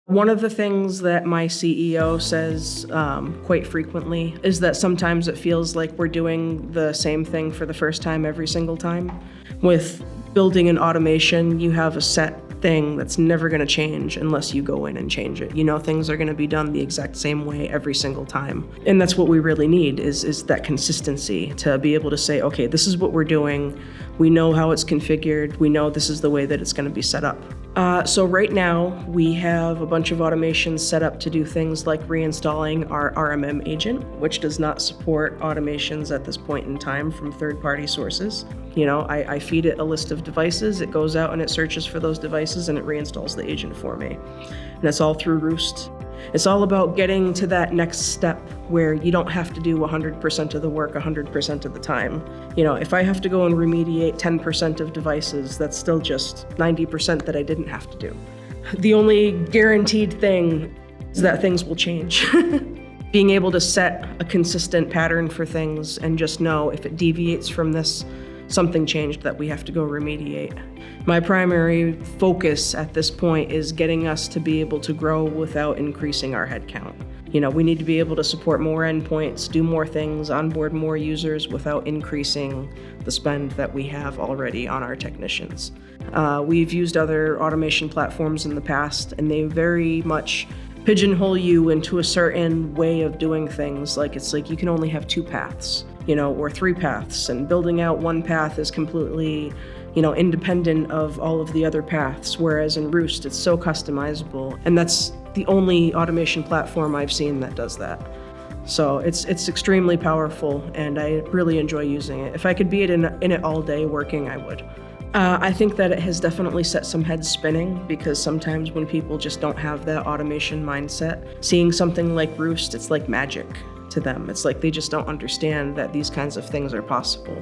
One of the things that my CEO says quite frequently is that sometimes it feels like we're doing the same thing for the first time every single time. With building an automation, you have a set thing that's never going to change unless you go in and change it. You know, things are going to be done the exact same way every single time. And that's what we really need is that consistency to be able to say, okay, this is what we're doing. We know how it's configured. We know this is the way that it's going to be set up. So right now we have a bunch of automations set up to do things like reinstalling our RMM agent, which does not support automations at this point in time from third-party sources. You know, I feed it a list of devices, it goes out and it searches for those devices and it reinstalls the agent for me. And it's all through Rewst. It's all about getting to that next step where you don't have to do 100% of the work 100% of the time. You know, if I have to go and remediate 10% of devices, that's still just 90% that I didn't have to do. The only guaranteed thing is that things will change. Being able to set a consistent pattern for things and just know if it deviates from this, something changed that we have to go remediate. My primary focus at this point is getting us to be able to grow without increasing our headcount. You know, we need to be able to support more endpoints, do more things, onboard more users without increasing the spend that we have already on our technicians. We've used other automation platforms in the past, and they very much pigeonhole you into a certain way of doing things. Like it's like you can only have 2 paths, you know, or 3 paths, and building out one path is completely, you know, independent of all of the other paths, whereas in Rewst it's so customizable, and that's the only automation platform I've seen that does that. So it's extremely powerful, and I really enjoy using it. If I could be in it all day working, I would. I think that it has definitely set some heads spinning, because sometimes when people just don't have that automation mindset, seeing something like Rewst, it's like magic to them. It's like they just don't understand that these kinds of things are possible.